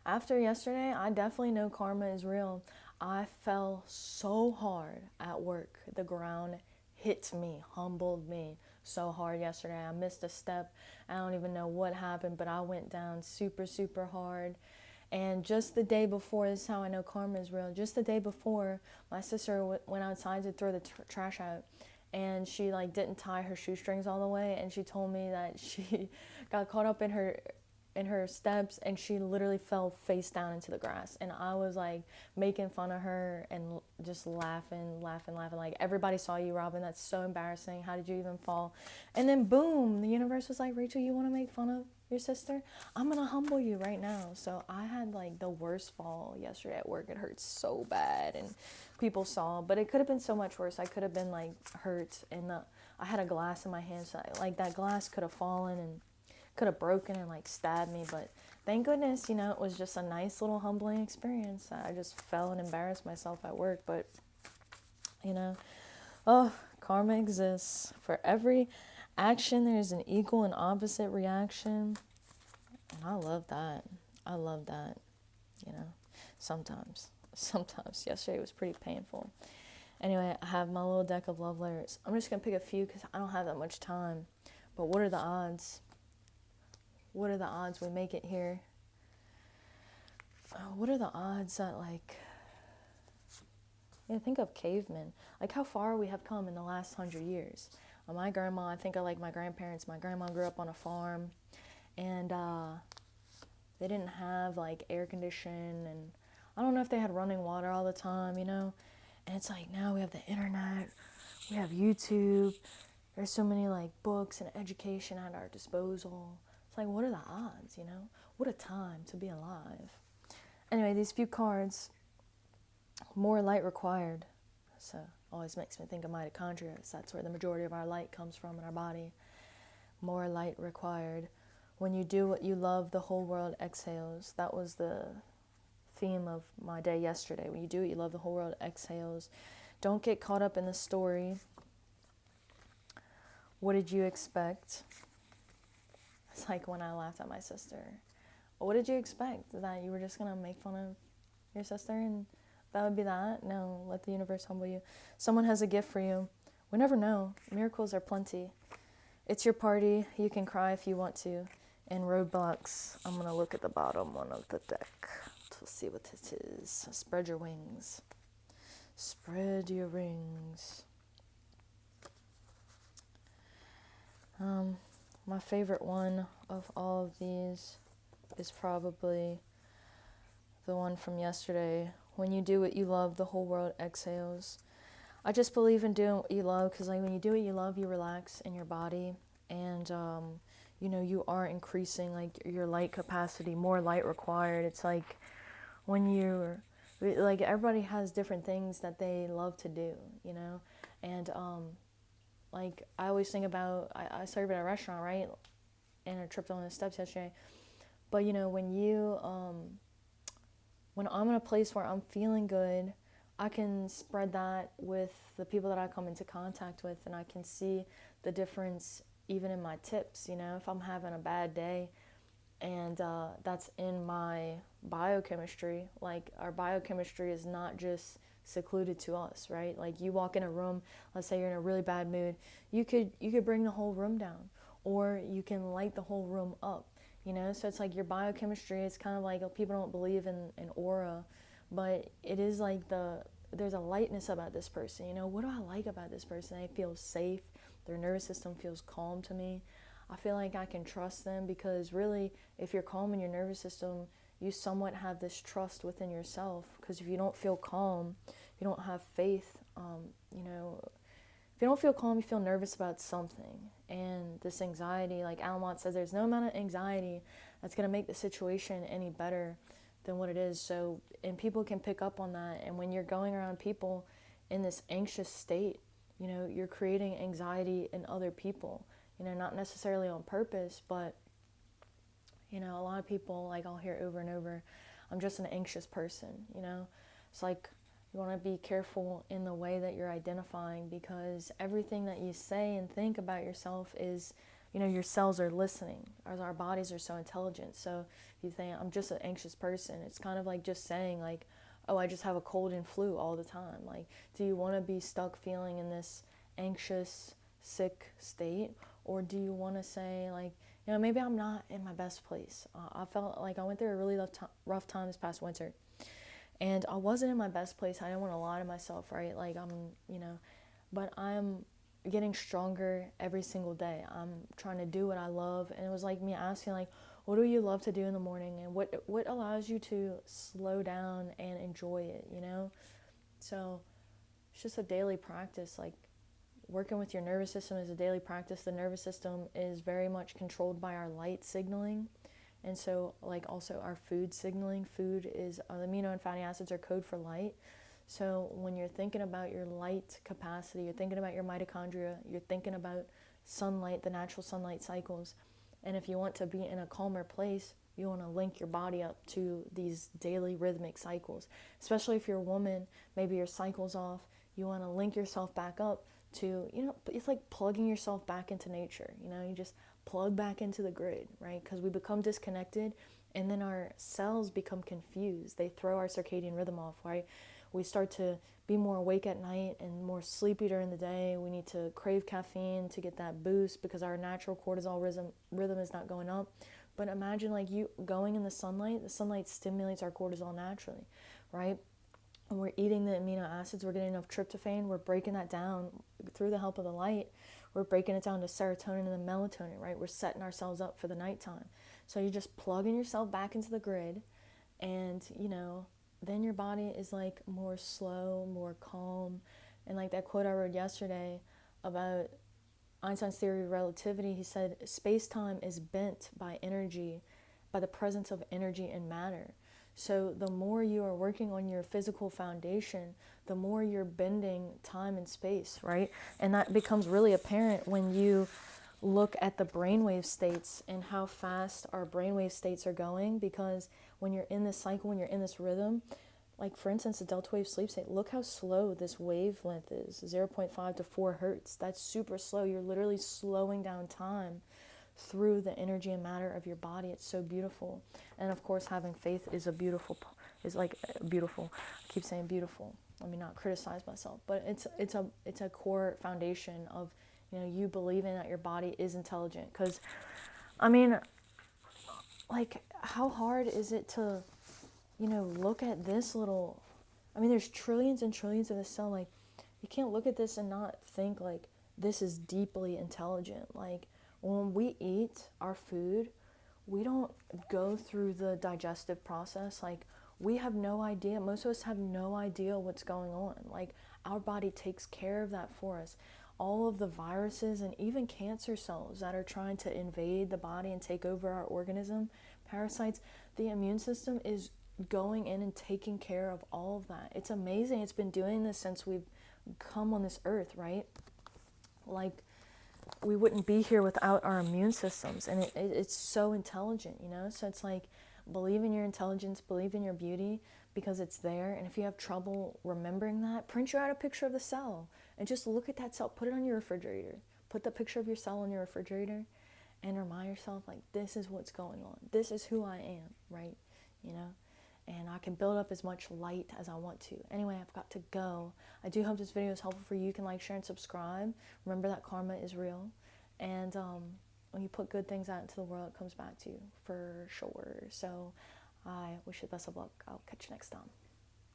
After yesterday, I definitely know karma is real. I fell so hard at work. The ground hit me, humbled me so hard yesterday. I missed a step. I don't even know what happened, but I went down super, super hard. And just the day before, this is how I know karma is real. Just the day before, my sister went outside to throw the trash out, and she like didn't tie her shoestrings all the way, and she told me that she got caught up in her steps, and she literally fell face down into the grass. And I was like making fun of her and just laughing, like, everybody saw you, Robin, that's so embarrassing, how did you even fall? And then boom, the universe was like, Rachel, you want to make fun of your sister? I'm gonna humble you right now. So I had like the worst fall yesterday at work. It hurt so bad, and people saw, but it could have been so much worse. I could have been like hurt, and I had a glass in my hand, so like that glass could have fallen and could have broken and like stabbed me. But thank goodness, it was just a nice little humbling experience. I just fell and embarrassed myself at work. But you know oh, karma exists. For every action there's an equal and opposite reaction, and I love that. I love that. you know sometimes sometimes yesterday was pretty painful. Anyway, I have my little deck of love letters. I'm just gonna pick a few because I don't have that much time. But what are the odds? What are the odds we make it here? What are the odds that, like, think of cavemen. Like, how far we have come in the last 100 years. My grandma, I think of like my grandparents. My grandma grew up on a farm, and they didn't have like air condition, and I don't know if they had running water all the time. And it's like now we have the internet, we have YouTube. There's so many like books and education at our disposal. It's like, what are the odds? What a time to be alive. Anyway, these few cards, more light required. So always makes me think of mitochondria. That's where the majority of our light comes from in our body. More light required. When you do what you love, the whole world exhales. That was the theme of my day yesterday. When you do what you love, the whole world exhales. Don't get caught up in the story. What did you expect? It's like when I laughed at my sister. What did you expect? That you were just going to make fun of your sister and that would be that? No, let the universe humble you. Someone has a gift for you. We never know. Miracles are plenty. It's your party. You can cry if you want to. And roadblocks. I'm going to look at the bottom one of the deck to see what this is. Spread your wings. Spread your wings. My favorite one of all of these is probably the one from yesterday. When you do what you love, the whole world exhales. I just believe in doing what you love because, like, when you do what you love, you relax in your body, and you are increasing like your light capacity. More light required. It's like when you're like, everybody has different things that they love to do, and like I always think about, I served at a restaurant, right, and I tripped on the steps yesterday. But when I'm in a place where I'm feeling good, I can spread that with the people that I come into contact with, and I can see the difference even in my tips. If I'm having a bad day, and that's in my biochemistry. Like, our biochemistry is not just secluded to us, right? Like, you walk in a room, let's say you're in a really bad mood, you could bring the whole room down, or you can light the whole room up. So it's like your biochemistry is kind of like, people don't believe in an aura, but it is like there's a lightness about this person. What do I like about this person? They feel safe. Their nervous system feels calm to me. I feel like I can trust them, because really, if you're calm in your nervous system, you somewhat have this trust within yourself. Because if you don't feel calm, you don't have faith. If you don't feel calm, you feel nervous about something. And this anxiety, like Alan Watts says, there's no amount of anxiety that's going to make the situation any better than what it is. So, and people can pick up on that. And when you're going around people in this anxious state, you're creating anxiety in other people. Not necessarily on purpose, but, a lot of people, like, I'll hear over and over, I'm just an anxious person. It's like, you want to be careful in the way that you're identifying, because everything that you say and think about yourself is, your cells are listening, as our bodies are so intelligent. So if you think I'm just an anxious person, it's kind of like just saying like, oh, I just have a cold and flu all the time. Like, do you want to be stuck feeling in this anxious, sick state? Or do you want to say like, maybe I'm not in my best place. I felt like I went through a really rough time this past winter, and I wasn't in my best place. I didn't want to lie to myself, right? Like but I'm getting stronger every single day. I'm trying to do what I love, and it was like me asking like, what do you love to do in the morning, and what allows you to slow down and enjoy it. So it's just a daily practice. Like, working with your nervous system is a daily practice. The nervous system is very much controlled by our light signaling. And so, like, also our food signaling. Food is, amino and fatty acids are code for light. So when you're thinking about your light capacity, you're thinking about your mitochondria, you're thinking about sunlight, the natural sunlight cycles. And if you want to be in a calmer place, you want to link your body up to these daily rhythmic cycles. Especially if you're a woman, maybe your cycle's off, you want to link yourself back up to, it's like plugging yourself back into nature. You just plug back into the grid, right? Because we become disconnected, and then our cells become confused. They throw our circadian rhythm off, right? We start to be more awake at night and more sleepy during the day. We need to crave caffeine to get that boost because our natural cortisol rhythm is not going up. But imagine like you going in the sunlight stimulates our cortisol naturally, right? And we're eating the amino acids, we're getting enough tryptophan, we're breaking that down through the help of the light. We're breaking it down to serotonin and then melatonin, right? We're setting ourselves up for the nighttime. So you're just plugging yourself back into the grid, and then your body is like more slow, more calm. And like that quote I read yesterday about Einstein's theory of relativity, he said space-time is bent by energy, by the presence of energy and matter. So the more you are working on your physical foundation, the more you're bending time and space, right? And that becomes really apparent when you look at the brainwave states and how fast our brainwave states are going. Because when you're in this cycle, when you're in this rhythm, like for instance, the delta wave sleep state, look how slow this wavelength is, 0.5 to 4 hertz. That's super slow. You're literally slowing down time through the energy and matter of your body. It's so beautiful. And of course, having faith is beautiful. I keep saying beautiful. Let me not criticize myself, but it's a core foundation of you believing that your body is intelligent. Because like, how hard is it to look at this little, there's trillions and trillions of the cell. Like, you can't look at this and not think like this is deeply intelligent. Like, when we eat our food, we don't go through the digestive process. Like, we have no idea. Most of us have no idea what's going on. Like, our body takes care of that for us. All of the viruses and even cancer cells that are trying to invade the body and take over our organism, parasites, the immune system is going in and taking care of all of that. It's amazing. It's been doing this since we've come on this earth, right? Like, we wouldn't be here without our immune systems, and it's so intelligent. So it's like, believe in your intelligence, believe in your beauty, because it's there. And if you have trouble remembering that, print you out a picture of the cell and just look at that cell. Put it on your refrigerator. Put the picture of your cell on your refrigerator and remind yourself, like, this is what's going on. This is who I am, right? And I can build up as much light as I want to. Anyway, I've got to go. I do hope this video is helpful for you. You can like, share, and subscribe. Remember that karma is real. And when you put good things out into the world, it comes back to you for sure. So I wish you the best of luck. I'll catch you next time.